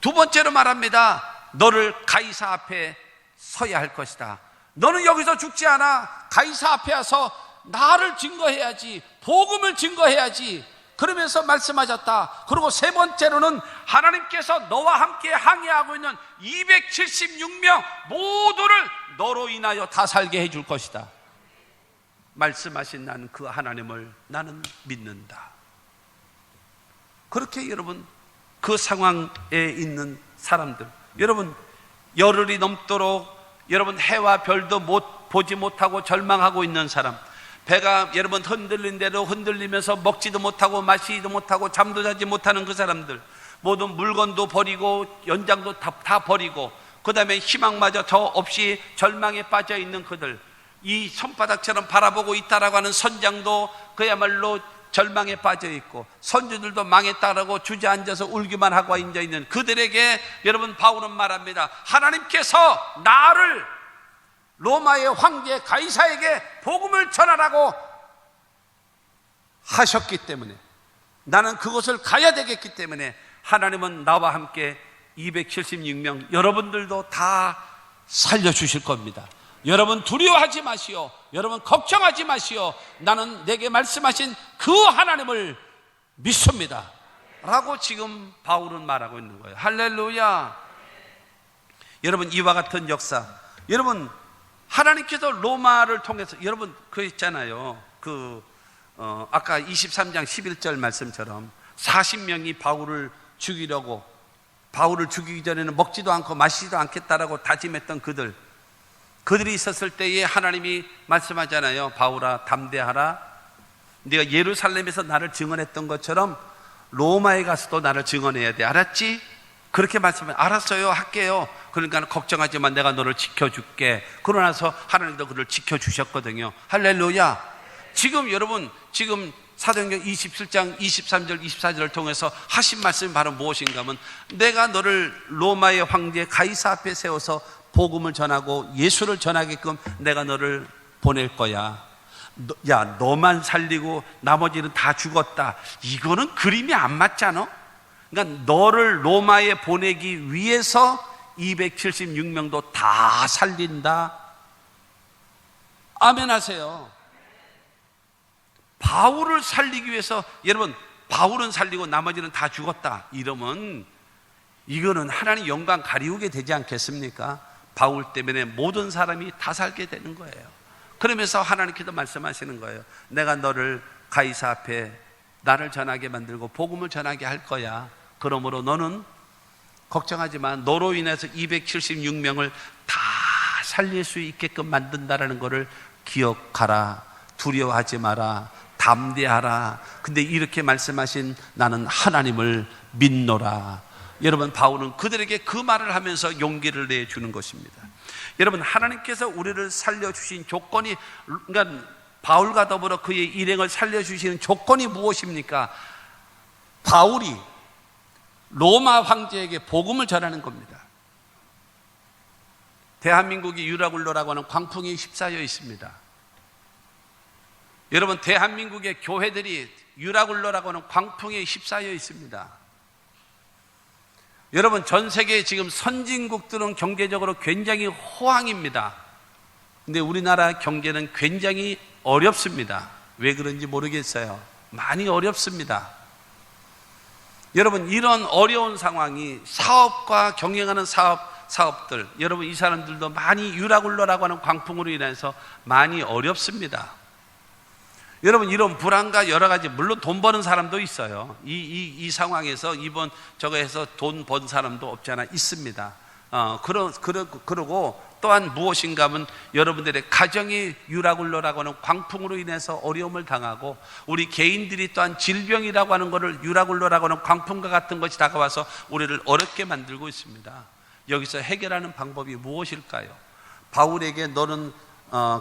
두 번째로 말합니다. 너를 가이사 앞에 서야 할 것이다. 너는 여기서 죽지 않아. 가이사 앞에 와서 나를 증거해야지. 복음을 증거해야지. 그러면서 말씀하셨다. 그리고 세 번째로는 하나님께서 너와 함께 항해하고 있는 276명 모두를 너로 인하여 다 살게 해줄 것이다. 말씀하신 나는 그 하나님을 나는 믿는다. 그렇게 여러분 그 상황에 있는 사람들, 여러분 열흘이 넘도록 여러분 해와 별도 보지 못하고 절망하고 있는 사람, 배가 여러분 흔들린 대로 흔들리면서 먹지도 못하고 마시지도 못하고 잠도 자지 못하는 그 사람들, 모든 물건도 버리고 연장도 다 버리고 그 다음에 희망마저 더 없이 절망에 빠져 있는 그들, 이 손바닥처럼 바라보고 있다라고 하는 선장도 그야말로 절망에 빠져 있고 선주들도 망했다라고 주저앉아서 울기만 하고 앉아 있는 그들에게 여러분 바울은 말합니다. 하나님께서 나를 로마의 황제 가이사에게 복음을 전하라고 하셨기 때문에, 나는 그곳을 가야 되겠기 때문에 하나님은 나와 함께 276명 여러분들도 다 살려주실 겁니다. 여러분 두려워하지 마시오. 여러분 걱정하지 마시오. 나는 내게 말씀하신 그 하나님을 믿습니다 라고 지금 바울은 말하고 있는 거예요. 할렐루야. 여러분 이와 같은 역사, 여러분 하나님께서 로마를 통해서, 여러분 그 있잖아요, 아까 23장 11절 말씀처럼 40명이 바울을 죽이려고, 바울을 죽이기 전에는 먹지도 않고 마시지도 않겠다라고 다짐했던 그들이 있었을 때에 하나님이 말씀하잖아요. 바울아 담대하라. 네가 예루살렘에서 나를 증언했던 것처럼 로마에 가서도 나를 증언해야 돼. 알았지? 그렇게 말씀해. 알았어요, 할게요. 그러니까 걱정하지 마, 내가 너를 지켜줄게. 그러나서 하나님도 그를 지켜주셨거든요. 할렐루야. 지금 여러분, 지금 사도행전 27장 23절 24절을 통해서 하신 말씀이 바로 무엇인가 하면, 내가 너를 로마의 황제 가이사 앞에 세워서 복음을 전하고 예수를 전하게끔 내가 너를 보낼 거야. 야, 너만 살리고 나머지는 다 죽었다. 이거는 그림이 안 맞잖아. 그러니까 너를 로마에 보내기 위해서 276명도 다 살린다. 아멘 하세요. 바울을 살리기 위해서, 여러분 바울은 살리고 나머지는 다 죽었다 이러면 이거는 하나님 영광 가리우게 되지 않겠습니까? 바울 때문에 모든 사람이 다 살게 되는 거예요. 그러면서 하나님께서 말씀하시는 거예요. 내가 너를 가이사 앞에 나를 전하게 만들고 복음을 전하게 할 거야. 그러므로 너는 걱정하지 마. 너로 인해서 276명을 다 살릴 수 있게끔 만든다라는 것을 기억하라. 두려워하지 마라. 담대하라. 근데 이렇게 말씀하신 나는 하나님을 믿노라. 여러분 바울은 그들에게 그 말을 하면서 용기를 내주는 것입니다. 여러분 하나님께서 우리를 살려주신 조건이, 그러니까 바울과 더불어 그의 일행을 살려주시는 조건이 무엇입니까? 바울이 로마 황제에게 복음을 전하는 겁니다. 대한민국이 유라굴로라고 하는 광풍이 휩싸여 있습니다. 여러분 대한민국의 교회들이 유라굴로라고 하는 광풍에 휩싸여 있습니다. 여러분 전 세계 지금 선진국들은 경제적으로 굉장히 호황입니다. 근데 우리나라 경제는 굉장히 어렵습니다. 왜 그런지 모르겠어요. 많이 어렵습니다. 여러분 이런 어려운 상황이 사업과 경영하는 사업들, 여러분 이 사람들도 많이 유라굴로라고 하는 광풍으로 인해서 많이 어렵습니다. 여러분 이런 불안과 여러 가지, 물론 돈 버는 사람도 있어요. 이 상황에서 이번 저거 해서 돈 번 사람도 없지 않아 있습니다. 그러고 또한 무엇인가 하면 여러분들의 가정이 유라굴로라고 하는 광풍으로 인해서 어려움을 당하고, 우리 개인들이 또한 질병이라고 하는 것을 유라굴로라고 하는 광풍과 같은 것이 다가와서 우리를 어렵게 만들고 있습니다. 여기서 해결하는 방법이 무엇일까요? 바울에게 너는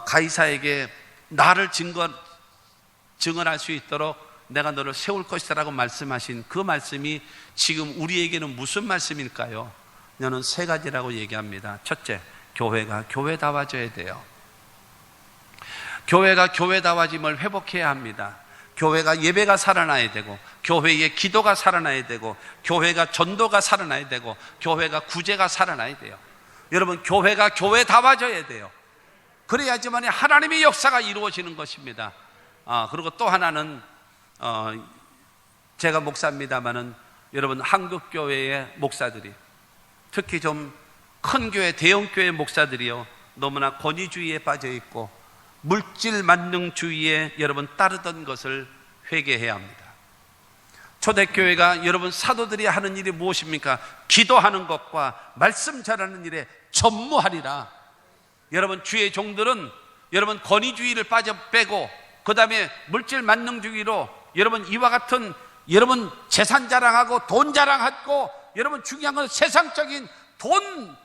가이사에게 나를 증언할 수 있도록 내가 너를 세울 것이다 라고 말씀하신 그 말씀이 지금 우리에게는 무슨 말씀일까요? 저는 세 가지라고 얘기합니다. 첫째, 교회가 교회다워져야 돼요. 교회가 교회다워짐을 회복해야 합니다. 교회가 예배가 살아나야 되고, 교회의 기도가 살아나야 되고, 교회가 전도가 살아나야 되고, 교회가 구제가 살아나야 돼요. 여러분, 교회가 교회다워져야 돼요. 그래야지만 하나님의 역사가 이루어지는 것입니다. 그리고 또 하나는 제가 목사입니다마는 여러분, 한국 교회의 목사들이, 특히 좀 큰 교회, 대형 교회 목사들이요, 너무나 권위주의에 빠져 있고 물질 만능주의에 여러분 따르던 것을 회개해야 합니다. 초대교회가 여러분 사도들이 하는 일이 무엇입니까? 기도하는 것과 말씀 전하는 일에 전무하리라. 여러분, 주의 종들은 여러분 권위주의를 빼고 그 다음에 물질 만능주의로 여러분 이와 같은 여러분 재산 자랑하고 돈 자랑하고, 여러분 중요한 건 세상적인 돈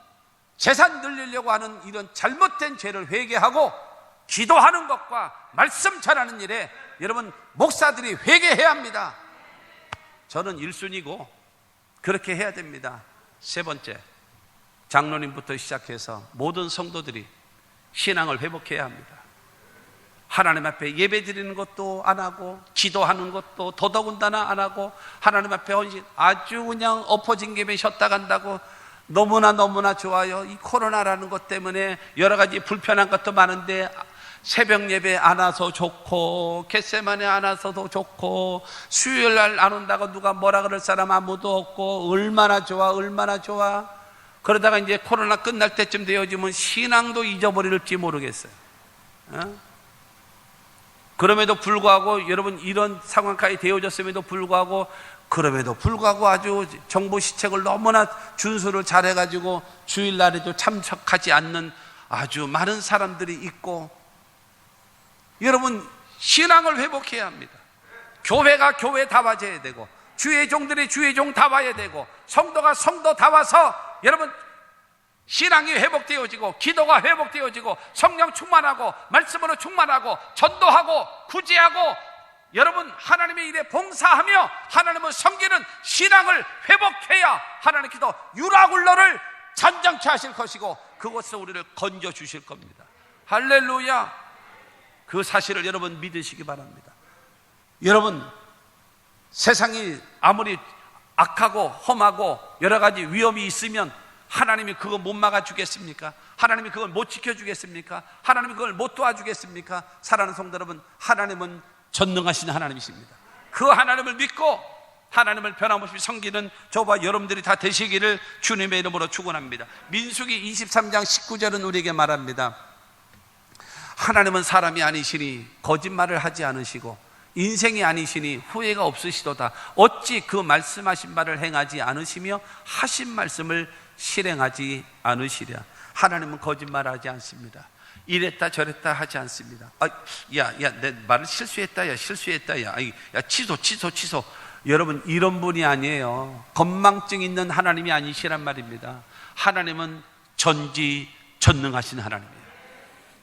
재산 늘리려고 하는 이런 잘못된 죄를 회개하고 기도하는 것과 말씀 전하는 일에 여러분 목사들이 회개해야 합니다. 저는 1순위고 그렇게 해야 됩니다. 세 번째, 장로님부터 시작해서 모든 성도들이 신앙을 회복해야 합니다. 하나님 앞에 예배 드리는 것도 안 하고, 기도하는 것도 더더군다나 안 하고, 하나님 앞에 헌신 아주 그냥 엎어진 김에 쉬었다 간다고. 너무나 좋아요. 이 코로나라는 것 때문에 여러 가지 불편한 것도 많은데 새벽 예배 안 와서 좋고, 겟세마네 안 와서도 좋고, 수요일 날 안 온다고 누가 뭐라 그럴 사람 아무도 없고, 얼마나 좋아. 그러다가 이제 코로나 끝날 때쯤 되어지면 신앙도 잊어버릴지 모르겠어요. 그럼에도 불구하고 여러분, 이런 상황까지 되어졌음에도 불구하고 아주 정부 시책을 너무나 준수를 잘해가지고 주일날에도 참석하지 않는 아주 많은 사람들이 있고, 여러분 신앙을 회복해야 합니다. 교회가 교회다워져야 되고, 주의 종들이 주의 종다워야 되고, 성도가 성도다워서 여러분 신앙이 회복되어지고, 기도가 회복되어지고, 성령 충만하고, 말씀으로 충만하고, 전도하고, 구제하고, 여러분 하나님의 일에 봉사하며 하나님을 섬기는 신앙을 회복해야 하나님께서 유라굴로를 잔정케 하실 것이고, 그곳에서 우리를 건져 주실 겁니다. 할렐루야. 그 사실을 여러분 믿으시기 바랍니다. 여러분, 세상이 아무리 악하고 험하고 여러 가지 위험이 있으면 하나님이 그거 못 막아주겠습니까? 하나님이 그걸 못 지켜주겠습니까? 하나님이 그걸 못 도와주겠습니까? 사랑하는 성도 여러분, 하나님은 전능하신 하나님이십니다. 그 하나님을 믿고 하나님을 변함없이 섬기는 저와 여러분들이 다 되시기를 주님의 이름으로 축원합니다. 민수기 23장 19절은 우리에게 말합니다. 하나님은 사람이 아니시니 거짓말을 하지 않으시고 인생이 아니시니 후회가 없으시도다. 어찌 그 말씀하신 바를 행하지 않으시며 하신 말씀을 실행하지 않으시랴. 하나님은 거짓말하지 않습니다. 이랬다 저랬다 하지 않습니다. 내 말을 실수했다. 취소. 여러분, 이런 분이 아니에요. 건망증 있는 하나님이 아니시란 말입니다. 하나님은 전지전능하신 하나님이에요.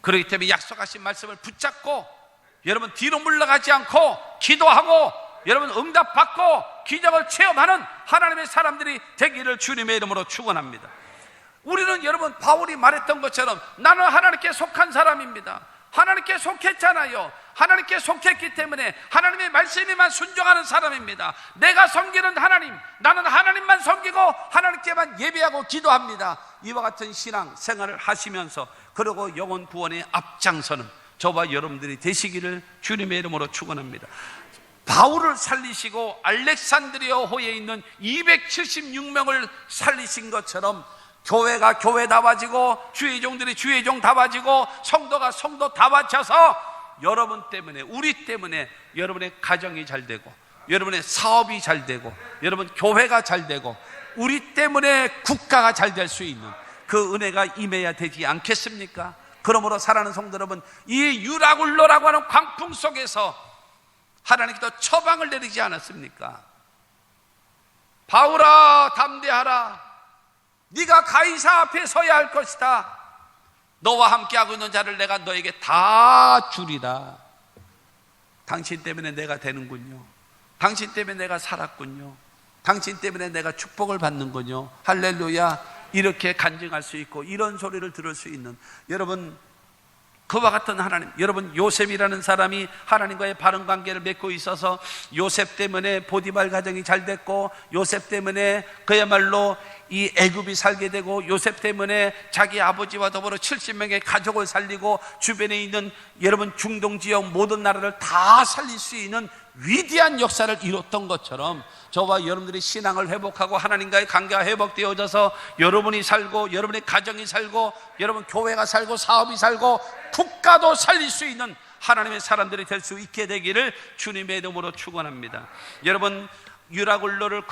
그렇기 때문에 약속하신 말씀을 붙잡고 여러분 뒤로 물러가지 않고 기도하고 여러분 응답받고 기적을 체험하는 하나님의 사람들이 되기를 주님의 이름으로 축원합니다. 우리는 여러분 바울이 말했던 것처럼 나는 하나님께 속한 사람입니다. 하나님께 속했잖아요. 하나님께 속했기 때문에 하나님의 말씀에만 순종하는 사람입니다. 내가 섬기는 하나님, 나는 하나님만 섬기고 하나님께만 예배하고 기도합니다. 이와 같은 신앙 생활을 하시면서 그리고 영혼 구원의 앞장서는 저와 여러분들이 되시기를 주님의 이름으로 축원합니다. 바울을 살리시고 알렉산드리아 호에 있는 276명을 살리신 것처럼 교회가 교회다워지고 주의 종들이 주의 종다워지고 성도가 성도다워져서 여러분 때문에, 우리 때문에 여러분의 가정이 잘 되고 여러분의 사업이 잘 되고 여러분 교회가 잘 되고 우리 때문에 국가가 잘 될 수 있는 그 은혜가 임해야 되지 않겠습니까? 그러므로 사랑하는 성도 여러분, 이 유라굴로라고 하는 광풍 속에서 하나님께서 처방을 내리지 않았습니까? 바울아 담대하라. 네가 가이사 앞에 서야 할 것이다. 너와 함께하고 있는 자를 내가 너에게 다 주리라. 당신 때문에 내가 되는군요. 당신 때문에 내가 살았군요. 당신 때문에 내가 축복을 받는군요. 할렐루야. 이렇게 간증할 수 있고 이런 소리를 들을 수 있는 여러분, 그와 같은 하나님, 여러분 요셉이라는 사람이 하나님과의 바른 관계를 맺고 있어서 요셉 때문에 보디발 가정이 잘 됐고, 요셉 때문에 그야말로 이 애굽이 살게 되고, 요셉 때문에 자기 아버지와 더불어 70명의 가족을 살리고 주변에 있는 여러분 중동 지역 모든 나라를 다 살릴 수 있는 위대한 역사를 이뤘던 것처럼 저와 여러분들이 신앙을 회복하고 하나님과의 관계가 회복되어져서 여러분이 살고, 여러분의 가정이 살고, 여러분 교회가 살고, 사업이 살고, 국가도 살릴 수 있는 하나님의 사람들이 될 수 있게 되기를 주님의 이름으로 축원합니다. 여러분 유라굴로를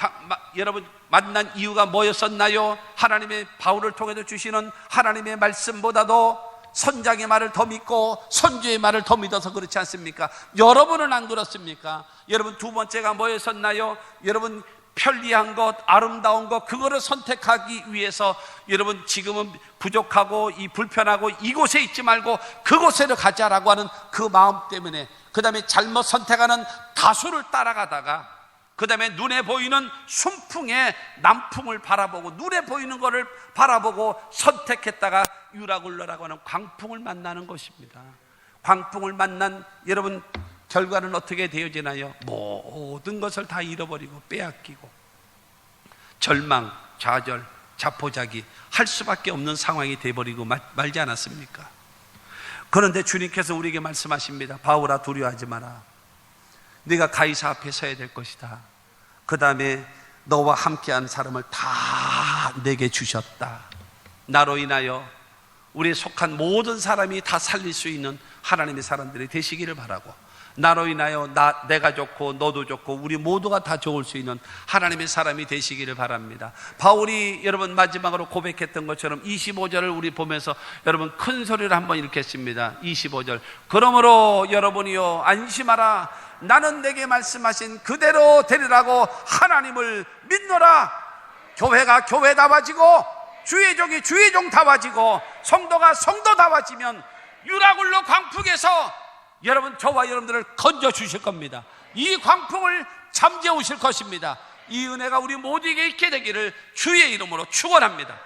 여러분 만난 이유가 뭐였었나요? 하나님의 바울을 통해서 주시는 하나님의 말씀보다도 선장의 말을 더 믿고 선주의 말을 더 믿어서 그렇지 않습니까? 여러분은 안 그렇습니까? 여러분 두 번째가 뭐였었나요? 여러분 편리한 것, 아름다운 것, 그거를 선택하기 위해서 여러분 지금은 부족하고 이 불편하고 이곳에 있지 말고 그곳에로 가자라고 하는 그 마음 때문에, 그 다음에 잘못 선택하는 다수를 따라가다가, 그 다음에 눈에 보이는 순풍의 남풍을 바라보고 눈에 보이는 것을 바라보고 선택했다가 유라굴로라고 하는 광풍을 만나는 것입니다. 광풍을 만난 여러분 결과는 어떻게 되어지나요? 모든 것을 다 잃어버리고 빼앗기고 절망, 좌절, 자포자기 할 수밖에 없는 상황이 되어버리고 말지 않았습니까? 그런데 주님께서 우리에게 말씀하십니다. 바울아, 두려워하지 마라. 네가 가이사 앞에 서야 될 것이다. 그 다음에 너와 함께한 사람을 다 내게 주셨다. 나로 인하여 우리에 속한 모든 사람이 다 살릴 수 있는 하나님의 사람들이 되시기를 바라고, 나로 인하여 내가 좋고 너도 좋고 우리 모두가 다 좋을 수 있는 하나님의 사람이 되시기를 바랍니다. 바울이 여러분 마지막으로 고백했던 것처럼 25절을 우리 보면서 여러분 큰 소리를 한번 읽겠습니다. 25절. 그러므로 여러분이요 안심하라. 나는 내게 말씀하신 그대로 되리라고 하나님을 믿노라. 교회가 교회다워지고 주의 종이 주의 종다워지고 성도가 성도다워지면 유라굴로 광풍에서 여러분 저와 여러분들을 건져 주실 겁니다. 이 광풍을 잠재우실 것입니다. 이 은혜가 우리 모두에게 있게 되기를 주의 이름으로 축원합니다.